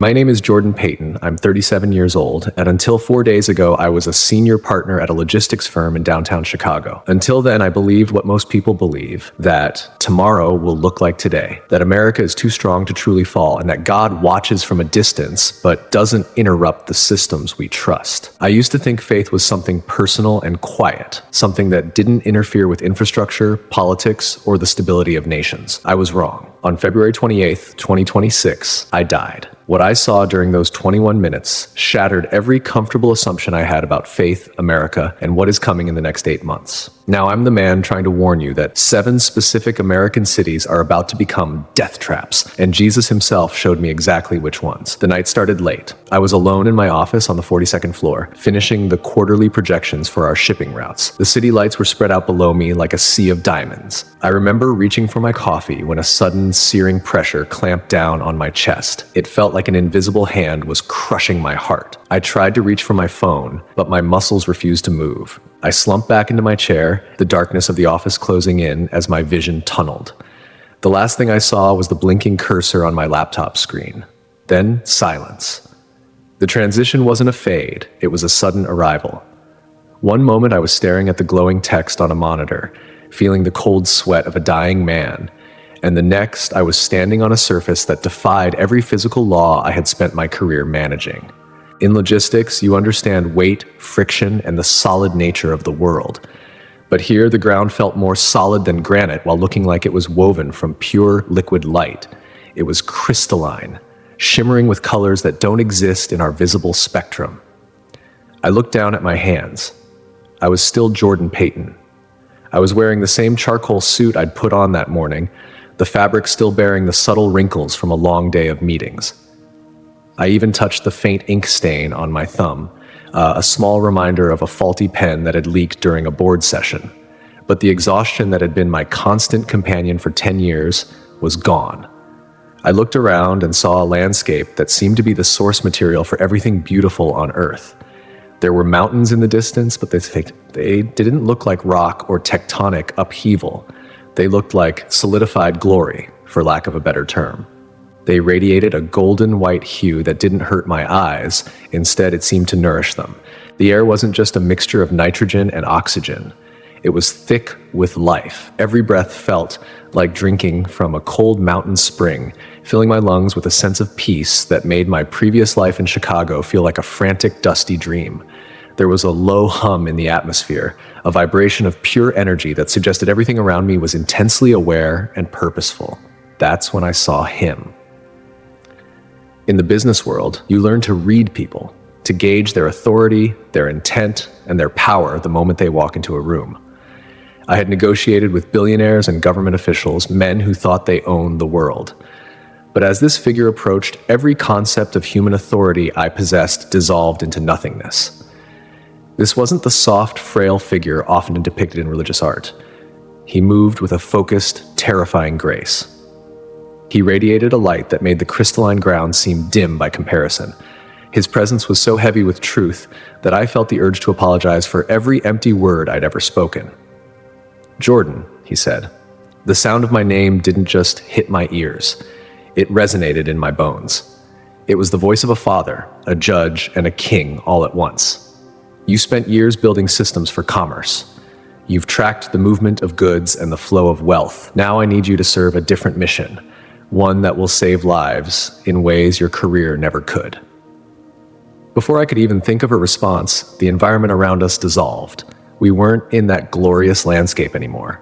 My name is Jordan Payton. I'm 37 years old, and until 4 days ago, I was a senior partner at a logistics firm in downtown Chicago. Until then, I believed what most people believe, that tomorrow will look like today, that America is too strong to truly fall, and that God watches from a distance, but doesn't interrupt the systems we trust. I used to think faith was something personal and quiet, something that didn't interfere with infrastructure, politics, or the stability of nations. I was wrong. On February 28th, 2026, I died. What I saw during those 21 minutes shattered every comfortable assumption I had about faith, America, and what is coming in the next 8 months. Now I'm the man trying to warn you that 7 specific American cities are about to become death traps, and Jesus himself showed me exactly which ones. The night started late. I was alone in my office on the 42nd floor, finishing the quarterly projections for our shipping routes. The city lights were spread out below me like a sea of diamonds. I remember reaching for my coffee when a sudden searing pressure clamped down on my chest. It felt like an invisible hand was crushing my heart. I tried to reach for my phone, but my muscles refused to move. I slumped back into my chair, the darkness of the office closing in as my vision tunneled. The last thing I saw was the blinking cursor on my laptop screen. Then silence. The transition wasn't a fade, it was a sudden arrival. One moment I was staring at the glowing text on a monitor, feeling the cold sweat of a dying man, and the next I was standing on a surface that defied every physical law I had spent my career managing. In logistics, you understand weight, friction, and the solid nature of the world. But here, the ground felt more solid than granite while looking like it was woven from pure liquid light. It was crystalline, shimmering with colors that don't exist in our visible spectrum. I looked down at my hands. I was still Jordan Payton. I was wearing the same charcoal suit I'd put on that morning, the fabric still bearing the subtle wrinkles from a long day of meetings. I even touched the faint ink stain on my thumb, a small reminder of a faulty pen that had leaked during a board session. But the exhaustion that had been my constant companion for 10 years was gone. I looked around and saw a landscape that seemed to be the source material for everything beautiful on Earth. There were mountains in the distance, but they didn't look like rock or tectonic upheaval. They looked like solidified glory, for lack of a better term. They radiated a golden white hue that didn't hurt my eyes. Instead, it seemed to nourish them. The air wasn't just a mixture of nitrogen and oxygen. It was thick with life. Every breath felt like drinking from a cold mountain spring, filling my lungs with a sense of peace that made my previous life in Chicago feel like a frantic, dusty dream. There was a low hum in the atmosphere, a vibration of pure energy that suggested everything around me was intensely aware and purposeful. That's when I saw him. In the business world, you learn to read people, to gauge their authority, their intent, and their power the moment they walk into a room. I had negotiated with billionaires and government officials, men who thought they owned the world. But as this figure approached, every concept of human authority I possessed dissolved into nothingness. This wasn't the soft, frail figure often depicted in religious art. He moved with a focused, terrifying grace. He radiated a light that made the crystalline ground seem dim by comparison. His presence was so heavy with truth that I felt the urge to apologize for every empty word I'd ever spoken. "Jordan," he said. The sound of my name didn't just hit my ears. It resonated in my bones. It was the voice of a father, a judge, and a king all at once. You spent years building systems for commerce. You've tracked the movement of goods and the flow of wealth. Now I need you to serve a different mission, one that will save lives in ways your career never could. Before I could even think of a response, the environment around us dissolved. We weren't in that glorious landscape anymore.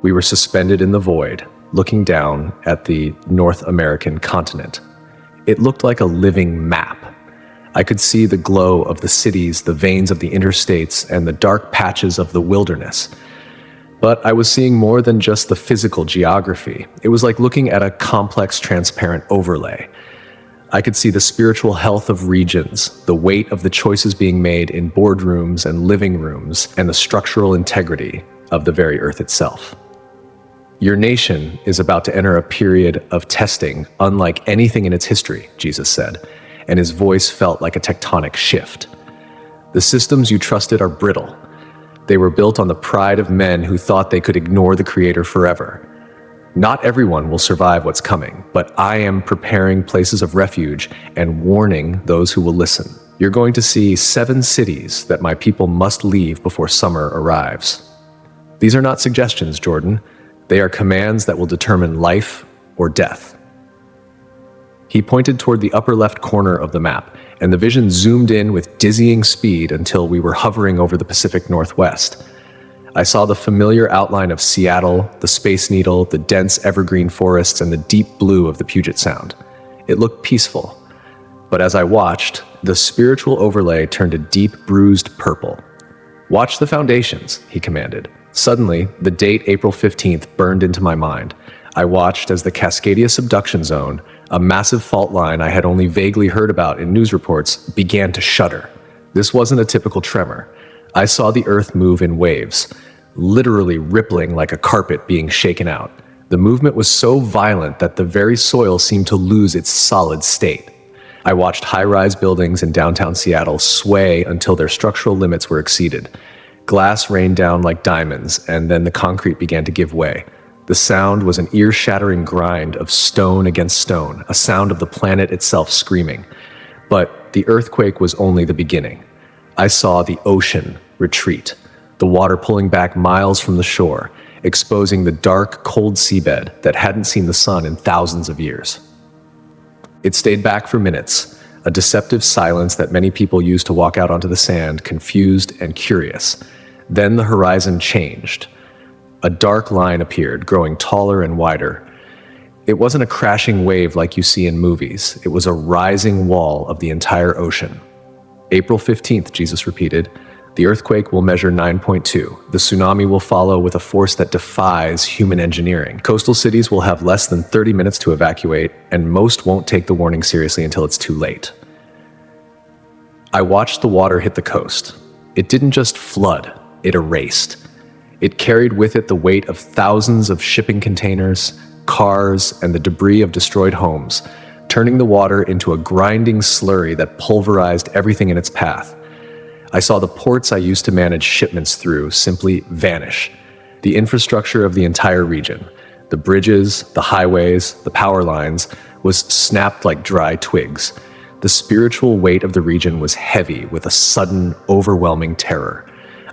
We were suspended in the void, looking down at the North American continent. It looked like a living map. I could see the glow of the cities, the veins of the interstates, and the dark patches of the wilderness. But I was seeing more than just the physical geography. It was like looking at a complex, transparent overlay. I could see the spiritual health of regions, the weight of the choices being made in boardrooms and living rooms, and the structural integrity of the very earth itself. Your nation is about to enter a period of testing unlike anything in its history, Jesus said, and his voice felt like a tectonic shift. The systems you trusted are brittle. They were built on the pride of men who thought they could ignore the Creator forever. Not everyone will survive what's coming, but I am preparing places of refuge and warning those who will listen. You're going to see 7 cities that my people must leave before summer arrives. These are not suggestions, Jordan. They are commands that will determine life or death. He pointed toward the upper left corner of the map, and the vision zoomed in with dizzying speed until we were hovering over the Pacific Northwest. I saw the familiar outline of Seattle, the Space Needle, the dense evergreen forests, and the deep blue of the Puget Sound. It looked peaceful. But as I watched, the spiritual overlay turned a deep, bruised purple. "Watch the foundations," he commanded. Suddenly, the date April 15th burned into my mind. I watched as the Cascadia subduction zone, a massive fault line I had only vaguely heard about in news reports, began to shudder. This wasn't a typical tremor. I saw the earth move in waves, literally rippling like a carpet being shaken out. The movement was so violent that the very soil seemed to lose its solid state. I watched high-rise buildings in downtown Seattle sway until their structural limits were exceeded. Glass rained down like diamonds, and then the concrete began to give way. The sound was an ear-shattering grind of stone against stone, a sound of the planet itself screaming. But the earthquake was only the beginning. I saw the ocean retreat, the water pulling back miles from the shore, exposing the dark, cold seabed that hadn't seen the sun in thousands of years. It stayed back for minutes, a deceptive silence that many people use to walk out onto the sand, confused and curious. Then the horizon changed. A dark line appeared, growing taller and wider. It wasn't a crashing wave like you see in movies. It was a rising wall of the entire ocean. April 15th, Jesus repeated. The earthquake will measure 9.2. The tsunami will follow with a force that defies human engineering. Coastal cities will have less than 30 minutes to evacuate, and most won't take the warning seriously until it's too late. I watched the water hit the coast. It didn't just flood, it erased. It carried with it the weight of thousands of shipping containers, cars, and the debris of destroyed homes, turning the water into a grinding slurry that pulverized everything in its path. I saw the ports I used to manage shipments through simply vanish. The infrastructure of the entire region, the bridges, the highways, the power lines, was snapped like dry twigs. The spiritual weight of the region was heavy with a sudden, overwhelming terror.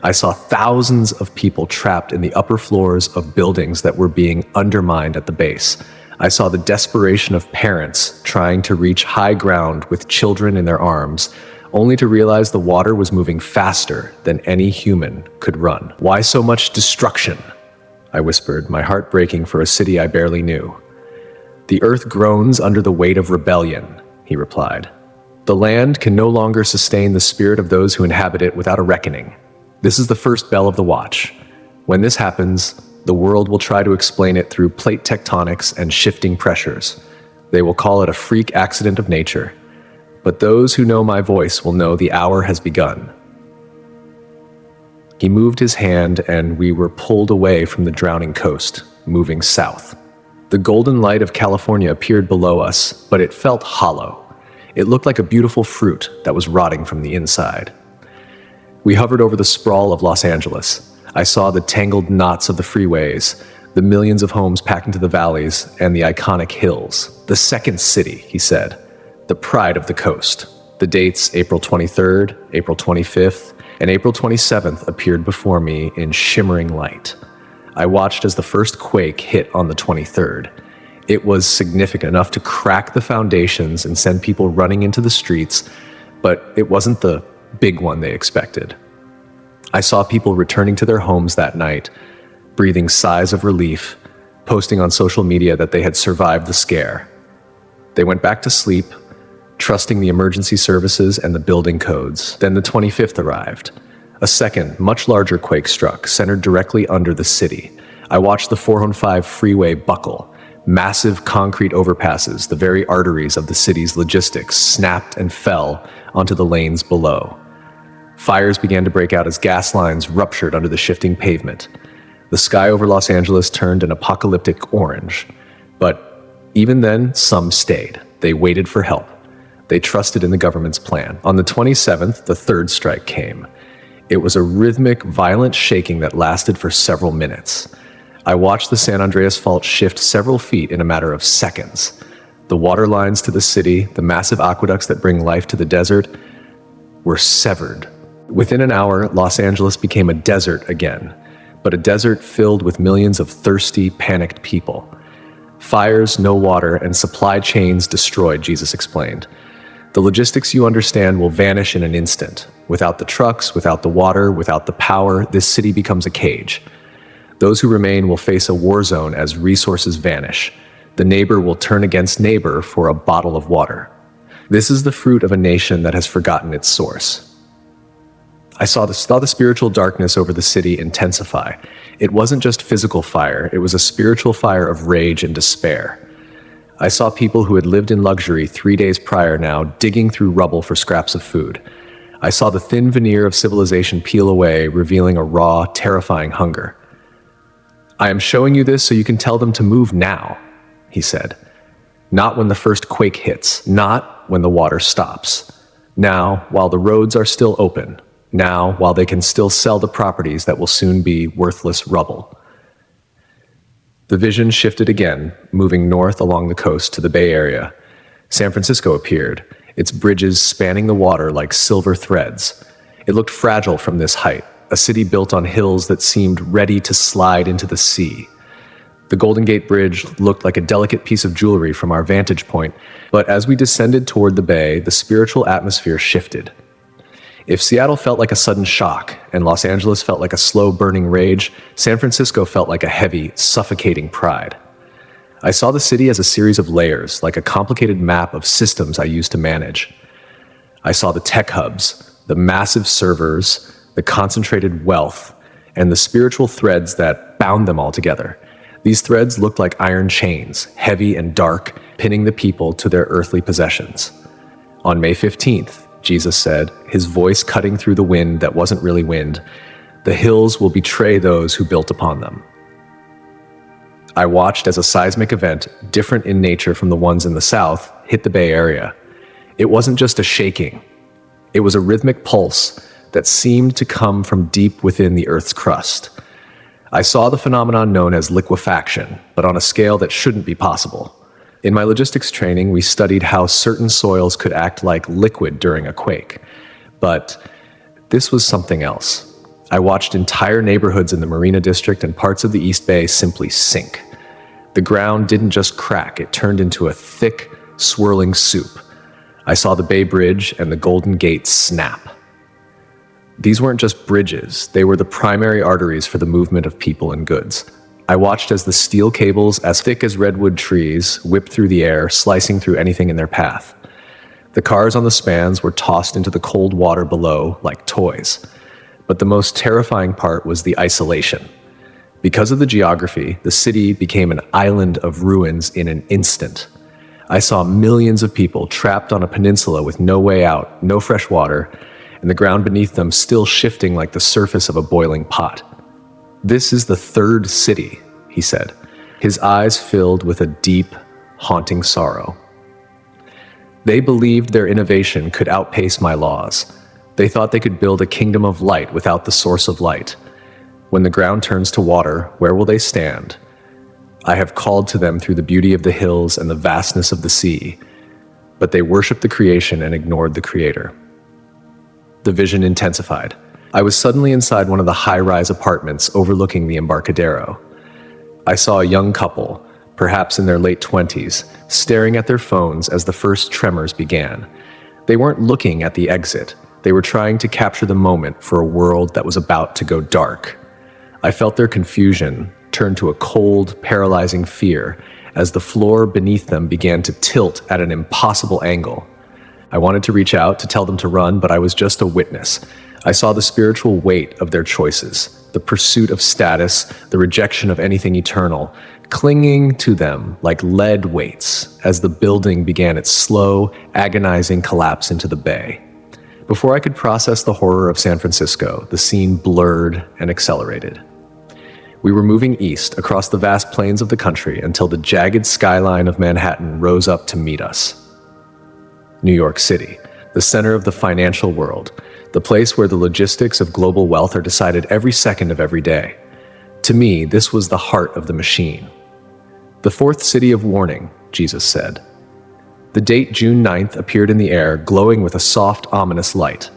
I saw thousands of people trapped in the upper floors of buildings that were being undermined at the base. I saw the desperation of parents trying to reach high ground with children in their arms, only to realize the water was moving faster than any human could run. "Why so much destruction?" I whispered, my heart breaking for a city I barely knew. "The earth groans under the weight of rebellion," he replied. "The land can no longer sustain the spirit of those who inhabit it without a reckoning. This is the first bell of the watch. When this happens, the world will try to explain it through plate tectonics and shifting pressures. They will call it a freak accident of nature. But those who know my voice will know the hour has begun." He moved his hand, and we were pulled away from the drowning coast, moving south. The golden light of California appeared below us, but it felt hollow. It looked like a beautiful fruit that was rotting from the inside. We hovered over the sprawl of Los Angeles. I saw the tangled knots of the freeways, the millions of homes packed into the valleys, and the iconic hills. "The second city," he said, "the pride of the coast." The dates April 23rd, April 25th, and April 27th appeared before me in shimmering light. I watched as the first quake hit on the 23rd. It was significant enough to crack the foundations and send people running into the streets, but it wasn't the big one they expected. I saw people returning to their homes that night, breathing sighs of relief, posting on social media that they had survived the scare. They went back to sleep, trusting the emergency services and the building codes. Then the 25th arrived. A second, much larger quake struck, centered directly under the city. I watched the 405 freeway buckle. Massive concrete overpasses, the very arteries of the city's logistics, snapped and fell onto the lanes below. Fires began to break out as gas lines ruptured under the shifting pavement. The sky over Los Angeles turned an apocalyptic orange. But even then, some stayed. They waited for help. They trusted in the government's plan. On the 27th, the third strike came. It was a rhythmic, violent shaking that lasted for several minutes. I watched the San Andreas Fault shift several feet in a matter of seconds. The water lines to the city, the massive aqueducts that bring life to the desert, were severed. Within an hour, Los Angeles became a desert again, but a desert filled with millions of thirsty, panicked people. Fires, no water, and supply chains destroyed, Jesus explained. The logistics you understand will vanish in an instant. Without the trucks, without the water, without the power, this city becomes a cage. Those who remain will face a war zone as resources vanish. The neighbor will turn against neighbor for a bottle of water. This is the fruit of a nation that has forgotten its source. I saw the spiritual darkness over the city intensify. It wasn't just physical fire, it was a spiritual fire of rage and despair. I saw people who had lived in luxury 3 days prior now digging through rubble for scraps of food. I saw the thin veneer of civilization peel away, revealing a raw, terrifying hunger. I am showing you this so you can tell them to move now, he said. Not when the first quake hits, not when the water stops. Now, while the roads are still open. Now, while they can still sell the properties that will soon be worthless rubble. The vision shifted again, moving north along the coast to the Bay Area. San Francisco appeared, its bridges spanning the water like silver threads. It looked fragile from this height, a city built on hills that seemed ready to slide into the sea. The Golden Gate Bridge looked like a delicate piece of jewelry from our vantage point, but as we descended toward the bay, the spiritual atmosphere shifted. If Seattle felt like a sudden shock, and Los Angeles felt like a slow burning rage, San Francisco felt like a heavy, suffocating pride. I saw the city as a series of layers, like a complicated map of systems I used to manage. I saw the tech hubs, the massive servers, the concentrated wealth, and the spiritual threads that bound them all together. These threads looked like iron chains, heavy and dark, pinning the people to their earthly possessions. On May 15th, Jesus said, his voice cutting through the wind that wasn't really wind, "The hills will betray those who built upon them." I watched as a seismic event, different in nature from the ones in the South, hit the Bay Area. It wasn't just a shaking. It was a rhythmic pulse that seemed to come from deep within the Earth's crust. I saw the phenomenon known as liquefaction, but on a scale that shouldn't be possible. In my logistics training, we studied how certain soils could act like liquid during a quake. But this was something else. I watched entire neighborhoods in the Marina District and parts of the East Bay simply sink. The ground didn't just crack, it turned into a thick, swirling soup. I saw the Bay Bridge and the Golden Gate snap. These weren't just bridges, they were the primary arteries for the movement of people and goods. I watched as the steel cables, as thick as redwood trees, whipped through the air, slicing through anything in their path. The cars on the spans were tossed into the cold water below like toys. But the most terrifying part was the isolation. Because of the geography, the city became an island of ruins in an instant. I saw millions of people trapped on a peninsula with no way out, no fresh water, and the ground beneath them still shifting like the surface of a boiling pot. "This is the third city," he said, his eyes filled with a deep, haunting sorrow. They believed their innovation could outpace my laws. They thought they could build a kingdom of light without the source of light. When the ground turns to water, where will they stand? I have called to them through the beauty of the hills and the vastness of the sea, but they worshiped the creation and ignored the creator. The vision intensified. I was suddenly inside one of the high-rise apartments overlooking the Embarcadero. I saw a young couple, perhaps in their late 20s, staring at their phones as the first tremors began. They weren't looking at the exit. They were trying to capture the moment for a world that was about to go dark. I felt their confusion turn to a cold, paralyzing fear as the floor beneath them began to tilt at an impossible angle. I wanted to reach out to tell them to run, but I was just a witness. I saw the spiritual weight of their choices, the pursuit of status, the rejection of anything eternal, clinging to them like lead weights as the building began its slow, agonizing collapse into the bay. Before I could process the horror of San Francisco, the scene blurred and accelerated. We were moving east across the vast plains of the country until the jagged skyline of Manhattan rose up to meet us. New York City, the center of the financial world, the place where the logistics of global wealth are decided every second of every day. To me, this was the heart of the machine. The fourth city of warning, Jesus said. The date June 9th appeared in the air, glowing with a soft, ominous light.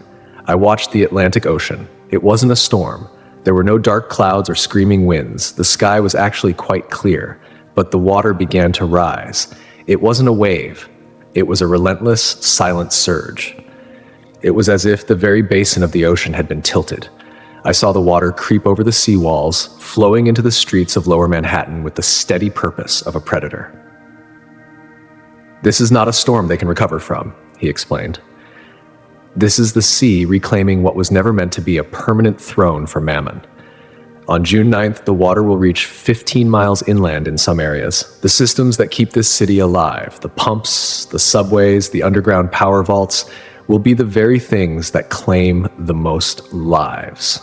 I watched the Atlantic Ocean. It wasn't a storm. There were no dark clouds or screaming winds. The sky was actually quite clear, but the water began to rise. It wasn't a wave. It was a relentless, silent surge. It was as if the very basin of the ocean had been tilted. I saw the water creep over the seawalls, flowing into the streets of Lower Manhattan with the steady purpose of a predator. This is not a storm they can recover from, he explained. This is the sea reclaiming what was never meant to be a permanent throne for Mammon. On June 9th, the water will reach 15 miles inland in some areas. The systems that keep this city alive, the pumps, the subways, the underground power vaults, will be the very things that claim the most lives.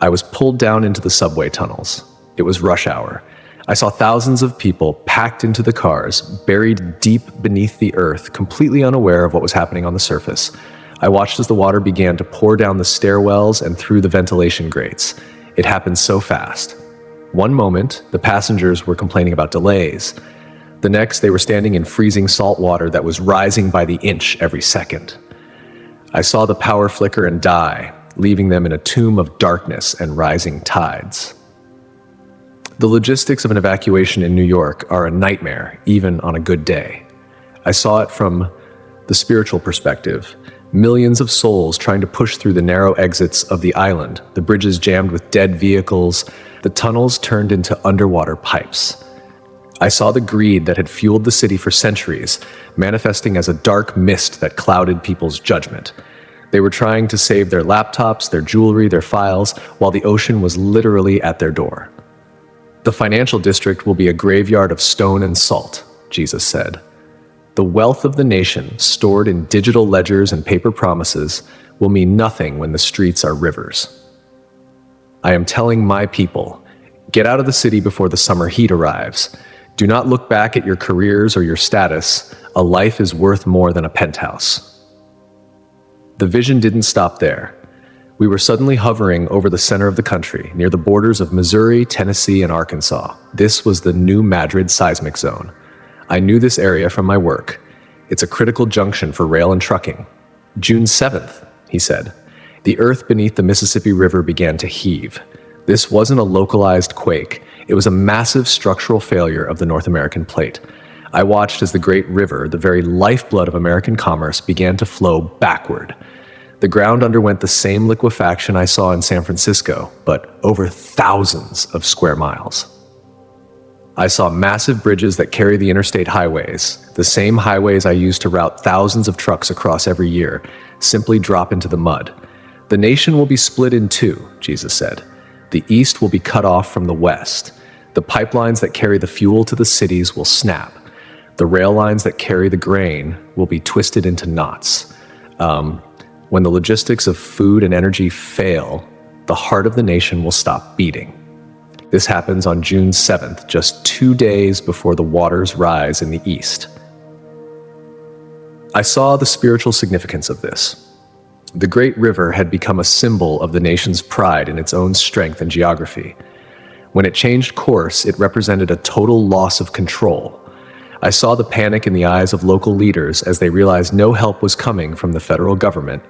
I was pulled down into the subway tunnels. It was rush hour. I saw thousands of people packed into the cars, buried deep beneath the earth, completely unaware of what was happening on the surface. I watched as the water began to pour down the stairwells and through the ventilation grates. It happened so fast. One moment, the passengers were complaining about delays. The next, they were standing in freezing salt water that was rising by the inch every second. I saw the power flicker and die, leaving them in a tomb of darkness and rising tides. The logistics of an evacuation in New York are a nightmare, even on a good day. I saw it from the spiritual perspective. Millions of souls trying to push through the narrow exits of the island, the bridges jammed with dead vehicles, the tunnels turned into underwater pipes. I saw the greed that had fueled the city for centuries, manifesting as a dark mist that clouded people's judgment. They were trying to save their laptops, their jewelry, their files, while the ocean was literally at their door. The financial district will be a graveyard of stone and salt, Jesus said. The wealth of the nation, stored in digital ledgers and paper promises, will mean nothing when the streets are rivers. I am telling my people, get out of the city before the summer heat arrives. Do not look back at your careers or your status. A life is worth more than a penthouse. The vision didn't stop there. We were suddenly hovering over the center of the country, near the borders of Missouri, Tennessee, and Arkansas. This was the New Madrid seismic zone. I knew this area from my work. It's a critical junction for rail and trucking. June 7th, he said. The earth beneath the Mississippi River began to heave. This wasn't a localized quake. It was a massive structural failure of the North American plate. I watched as the great river, the very lifeblood of American commerce, began to flow backward. The ground underwent the same liquefaction I saw in San Francisco, but over thousands of square miles. I saw massive bridges that carry the interstate highways, the same highways I used to route thousands of trucks across every year, simply drop into the mud. The nation will be split in two, Jesus said. The east will be cut off from the west. The pipelines that carry the fuel to the cities will snap. The rail lines that carry the grain will be twisted into knots. When the logistics of food and energy fail, the heart of the nation will stop beating. This happens on June 7th, just 2 days before the waters rise in the east. I saw the spiritual significance of this. The great river had become a symbol of the nation's pride in its own strength and geography. When it changed course, it represented a total loss of control. I saw the panic in the eyes of local leaders as they realized no help was coming from the federal government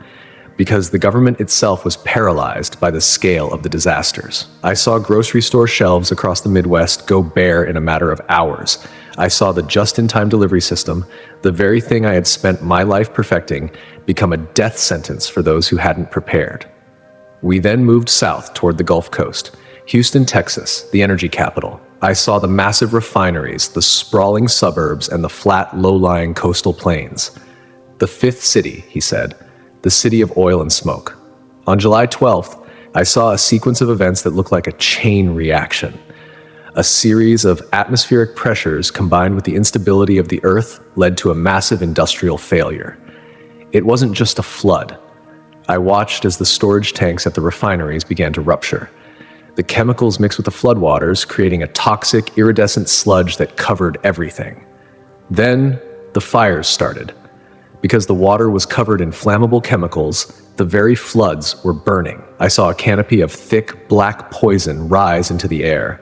because the government itself was paralyzed by the scale of the disasters. I saw grocery store shelves across the Midwest go bare in a matter of hours. I saw the just-in-time delivery system, the very thing I had spent my life perfecting, become a death sentence for those who hadn't prepared. We then moved south toward the Gulf Coast, Houston, Texas, the energy capital. I saw the massive refineries, the sprawling suburbs, and the flat, low-lying coastal plains. The fifth city, he said, the city of oil and smoke. On July 12th, I saw a sequence of events that looked like a chain reaction. A series of atmospheric pressures combined with the instability of the earth led to a massive industrial failure. It wasn't just a flood. I watched as the storage tanks at the refineries began to rupture. The chemicals mixed with the floodwaters, creating a toxic, iridescent sludge that covered everything. Then, the fires started. Because the water was covered in flammable chemicals, the very floods were burning. I saw a canopy of thick, black poison rise into the air.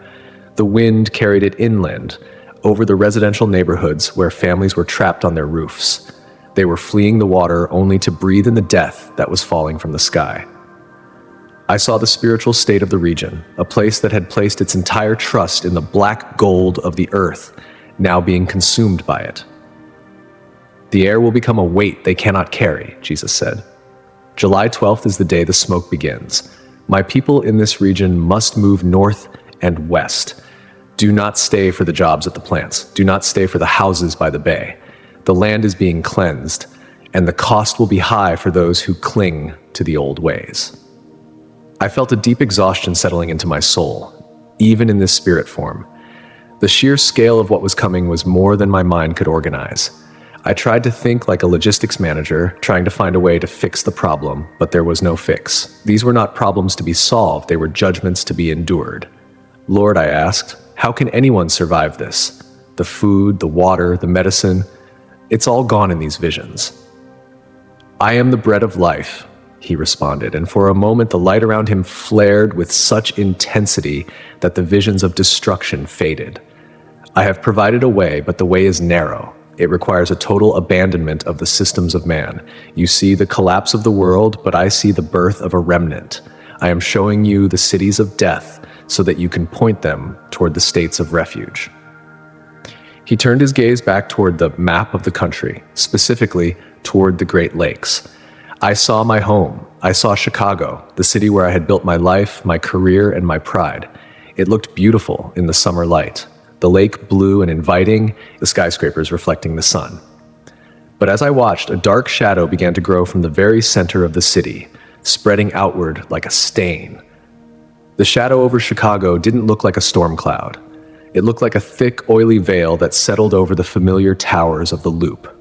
The wind carried it inland, over the residential neighborhoods where families were trapped on their roofs. They were fleeing the water only to breathe in the death that was falling from the sky. I saw the spiritual state of the region, a place that had placed its entire trust in the black gold of the earth, now being consumed by it. The air will become a weight they cannot carry, Jesus said. July 12th is the day the smoke begins. My people in this region must move north and west. Do not stay for the jobs at the plants. Do not stay for the houses by the bay. The land is being cleansed, and the cost will be high for those who cling to the old ways. I felt a deep exhaustion settling into my soul, even in this spirit form. The sheer scale of what was coming was more than my mind could organize. I tried to think like a logistics manager, trying to find a way to fix the problem, but there was no fix. These were not problems to be solved, they were judgments to be endured. Lord, I asked, how can anyone survive this? The food, the water, the medicine, it's all gone in these visions. I am the bread of life, he responded, and for a moment the light around him flared with such intensity that the visions of destruction faded. I have provided a way, but the way is narrow. It requires a total abandonment of the systems of man. You see the collapse of the world, but I see the birth of a remnant. I am showing you the cities of death so that you can point them toward the states of refuge. He turned his gaze back toward the map of the country, specifically toward the Great Lakes. I saw my home. I saw Chicago, the city where I had built my life, my career, and my pride. It looked beautiful in the summer light. The lake blue and inviting, the skyscrapers reflecting the sun. But as I watched, a dark shadow began to grow from the very center of the city, spreading outward like a stain. The shadow over Chicago didn't look like a storm cloud. It looked like a thick, oily veil that settled over the familiar towers of the Loop.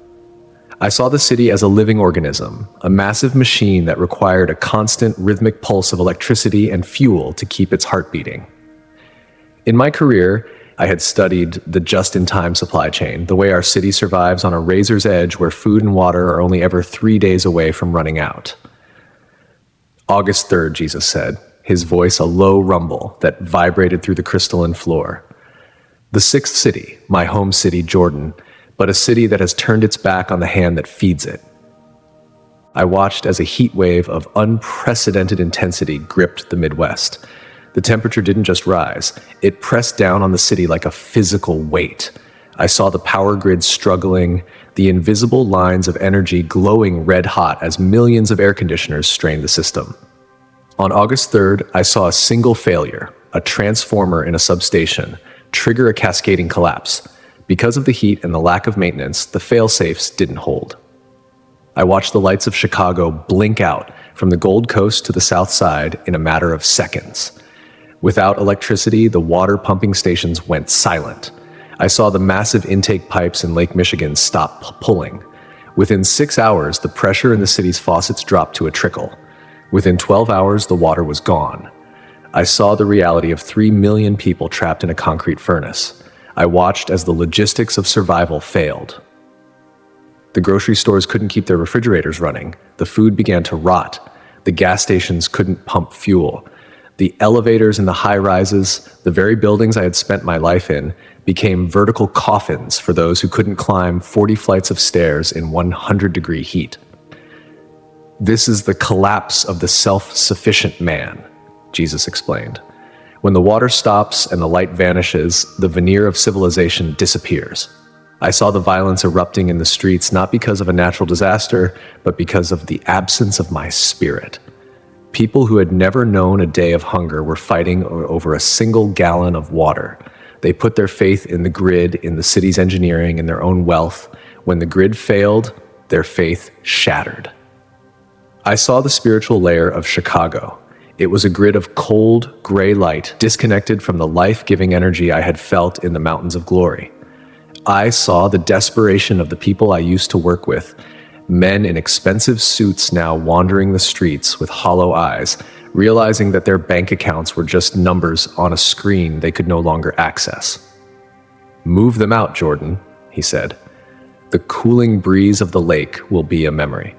I saw the city as a living organism, a massive machine that required a constant rhythmic pulse of electricity and fuel to keep its heart beating. In my career, I had studied the just-in-time supply chain, the way our city survives on a razor's edge where food and water are only ever 3 days away from running out. August 3rd, Jesus said, his voice a low rumble that vibrated through the crystalline floor. The sixth city, my home city, Jordan, but a city that has turned its back on the hand that feeds it. I watched as a heat wave of unprecedented intensity gripped the Midwest. The temperature didn't just rise, it pressed down on the city like a physical weight. I saw the power grid struggling, the invisible lines of energy glowing red hot as millions of air conditioners strained the system. On August 3rd, I saw a single failure, a transformer in a substation, trigger a cascading collapse. Because of the heat and the lack of maintenance, the fail-safes didn't hold. I watched the lights of Chicago blink out from the Gold Coast to the South Side in a matter of seconds. Without electricity, the water pumping stations went silent. I saw the massive intake pipes in Lake Michigan stop pulling. Within 6 hours, the pressure in the city's faucets dropped to a trickle. Within 12 hours, the water was gone. I saw the reality of 3 million people trapped in a concrete furnace. I watched as the logistics of survival failed. The grocery stores couldn't keep their refrigerators running. The food began to rot. The gas stations couldn't pump fuel. The elevators in the high-rises, the very buildings I had spent my life in, became vertical coffins for those who couldn't climb 40 flights of stairs in 100-degree heat. This is the collapse of the self-sufficient man, Jesus explained. When the water stops and the light vanishes, the veneer of civilization disappears. I saw the violence erupting in the streets not because of a natural disaster, but because of the absence of my spirit. People who had never known a day of hunger were fighting over a single gallon of water. They put their faith in the grid, in the city's engineering, in their own wealth. When the grid failed, their faith shattered. I saw the spiritual layer of Chicago. It was a grid of cold, gray light, disconnected from the life-giving energy I had felt in the mountains of glory. I saw the desperation of the people I used to work with, men in expensive suits now wandering the streets with hollow eyes, realizing that their bank accounts were just numbers on a screen they could no longer access. "Move them out, Jordan," he said. The cooling breeze of the lake will be a memory.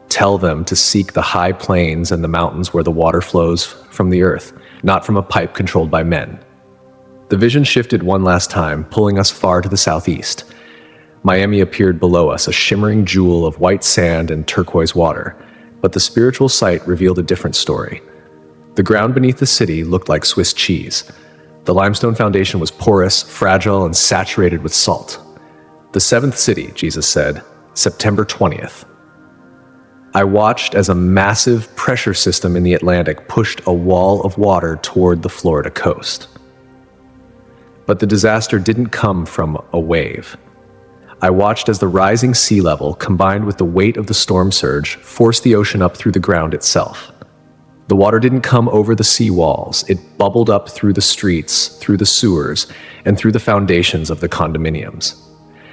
Tell them to seek the high plains and the mountains where the water flows from the earth, not from a pipe controlled by men. The vision shifted one last time, pulling us far to the southeast. Miami appeared below us, a shimmering jewel of white sand and turquoise water, but the spiritual sight revealed a different story. The ground beneath the city looked like Swiss cheese. The limestone foundation was porous, fragile, and saturated with salt. The seventh city, Jesus said, September 20th. I watched as a massive pressure system in the Atlantic pushed a wall of water toward the Florida coast. But the disaster didn't come from a wave. I watched as the rising sea level, combined with the weight of the storm surge, forced the ocean up through the ground itself. The water didn't come over the sea walls. It bubbled up through the streets, through the sewers, and through the foundations of the condominiums.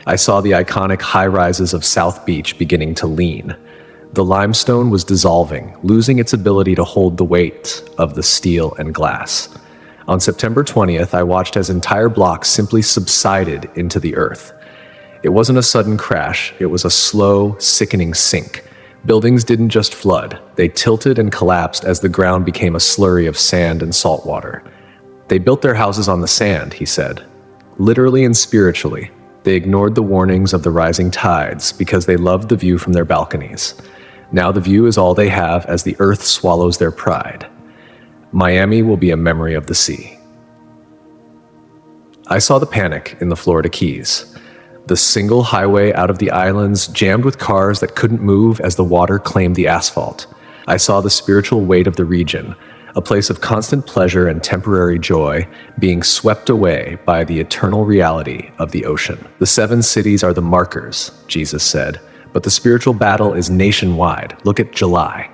I saw the iconic high-rises of South Beach beginning to lean. The limestone was dissolving, losing its ability to hold the weight of the steel and glass. On September 20th, I watched as entire blocks simply subsided into the earth. It wasn't a sudden crash, it was a slow, sickening sink. Buildings didn't just flood, they tilted and collapsed as the ground became a slurry of sand and salt water. They built their houses on the sand, he said. Literally and spiritually. They ignored the warnings of the rising tides because they loved the view from their balconies. Now the view is all they have as the earth swallows their pride. Miami will be a memory of the sea. I saw the panic in the Florida Keys. The single highway out of the islands jammed with cars that couldn't move as the water claimed the asphalt. I saw the spiritual weight of the region, a place of constant pleasure and temporary joy, being swept away by the eternal reality of the ocean. The seven cities are the markers, Jesus said, but the spiritual battle is nationwide. Look at July.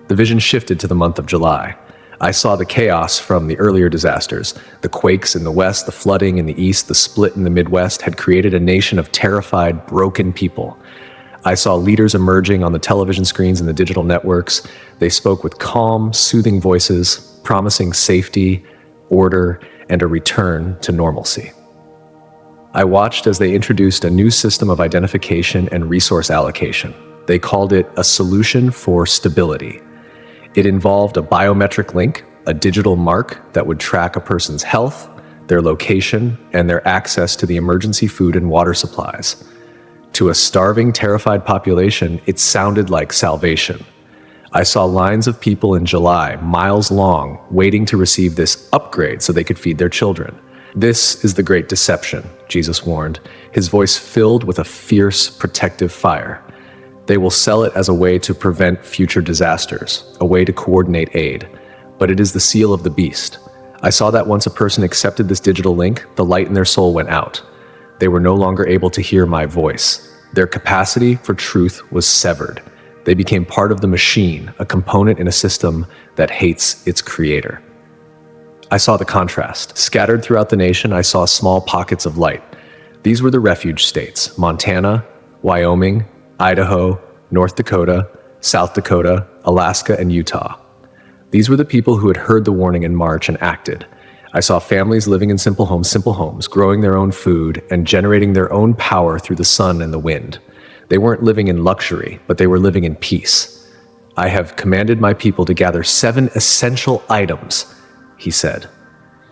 The vision shifted to the month of July. I saw the chaos from the earlier disasters. The quakes in the west, the flooding in the east, the split in the Midwest had created a nation of terrified, broken people. I saw leaders emerging on the television screens and the digital networks. They spoke with calm, soothing voices, promising safety, order, and a return to normalcy. I watched as they introduced a new system of identification and resource allocation. They called it a solution for stability. It involved a biometric link, a digital mark that would track a person's health, their location, and their access to the emergency food and water supplies. To a starving, terrified population, it sounded like salvation. I saw lines of people in July, miles long, waiting to receive this upgrade so they could feed their children. This is the great deception, Jesus warned, his voice filled with a fierce, protective fire. They will sell it as a way to prevent future disasters, a way to coordinate aid, but it is the seal of the beast. I saw that once a person accepted this digital link, the light in their soul went out. They were no longer able to hear my voice. Their capacity for truth was severed. They became part of the machine, a component in a system that hates its creator. I saw the contrast. Scattered throughout the nation, I saw small pockets of light. These were the refuge states: Montana, Wyoming, Idaho, North Dakota, South Dakota, Alaska, and Utah. These were the people who had heard the warning in March and acted. I saw families living in simple homes, growing their own food and generating their own power through the sun and the wind. They weren't living in luxury, but they were living in peace. I have commanded my people to gather 7 essential items, he said.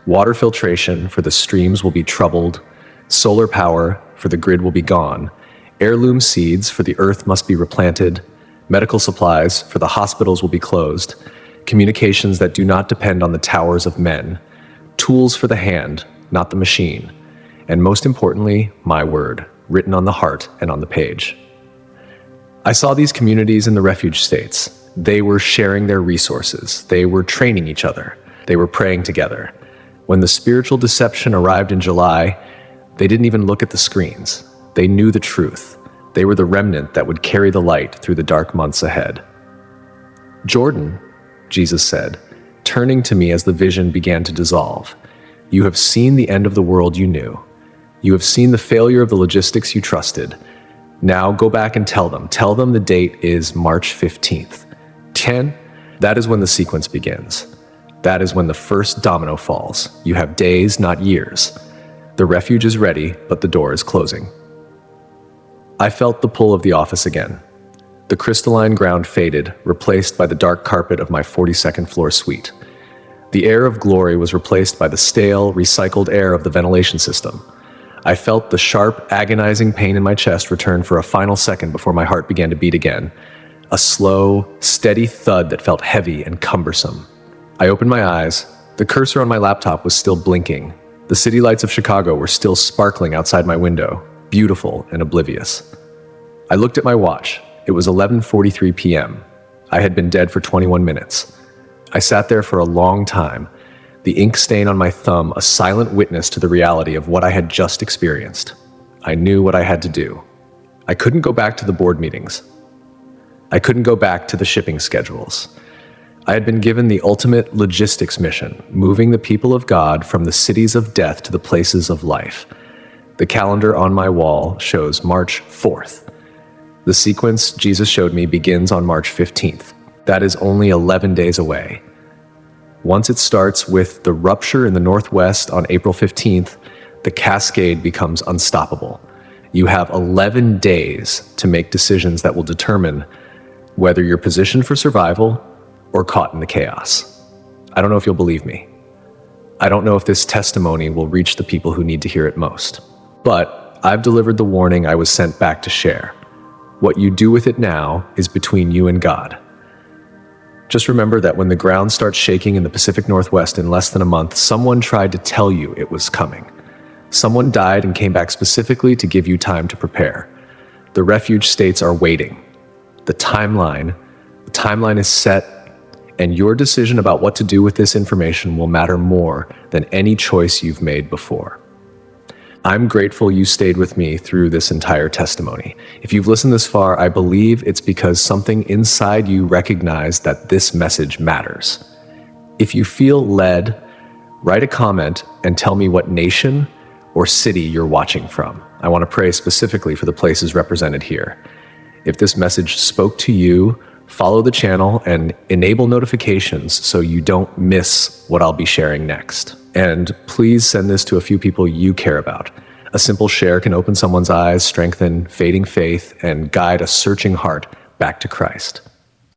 Water filtration, for the streams will be troubled. Solar power, for the grid will be gone. Heirloom seeds, for the earth must be replanted. Medical supplies, for the hospitals will be closed. Communications that do not depend on the towers of men. Tools for the hand, not the machine. And most importantly, my word, written on the heart and on the page. I saw these communities in the refuge states. They were sharing their resources. They were training each other. They were praying together. When the spiritual deception arrived in July, they didn't even look at the screens. They knew the truth. They were the remnant that would carry the light through the dark months ahead. Jordan, Jesus said, turning to me as the vision began to dissolve, you have seen the end of the world you knew. You have seen the failure of the logistics you trusted. Now go back and tell them the date is March 15th. 10, that is when the sequence begins. That is when the first domino falls. You have days, not years. The refuge is ready, but the door is closing. I felt the pull of the office again. The crystalline ground faded, replaced by the dark carpet of my 42nd floor suite. The air of glory was replaced by the stale, recycled air of the ventilation system. I felt the sharp, agonizing pain in my chest return for a final second before my heart began to beat again. A slow, steady thud that felt heavy and cumbersome. I opened my eyes. The cursor on my laptop was still blinking. The city lights of Chicago were still sparkling outside my window, beautiful and oblivious. I looked at my watch. It was 11:43 p.m. I had been dead for 21 minutes. I sat there for a long time, the ink stain on my thumb a silent witness to the reality of what I had just experienced. I knew what I had to do. I couldn't go back to the board meetings. I couldn't go back to the shipping schedules. I had been given the ultimate logistics mission, moving the people of God from the cities of death to the places of life. The calendar on my wall shows March 4th. The sequence Jesus showed me begins on March 15th. That is only 11 days away. Once it starts with the rupture in the Northwest on April 15th, the cascade becomes unstoppable. You have 11 days to make decisions that will determine whether you're positioned for survival or caught in the chaos. I don't know if you'll believe me. I don't know if this testimony will reach the people who need to hear it most. But I've delivered the warning I was sent back to share. What you do with it now is between you and God. Just remember that when the ground starts shaking in the Pacific Northwest in less than a month, someone tried to tell you it was coming. Someone died and came back specifically to give you time to prepare. The refuge states are waiting. The timeline is set, and your decision about what to do with this information will matter more than any choice you've made before. I'm grateful you stayed with me through this entire testimony. If you've listened this far, I believe it's because something inside you recognized that this message matters. If you feel led, write a comment and tell me what nation or city you're watching from. I want to pray specifically for the places represented here. If this message spoke to you, follow the channel and enable notifications so you don't miss what I'll be sharing next. And please send this to a few people you care about. A simple share can open someone's eyes, strengthen fading faith, and guide a searching heart back to Christ.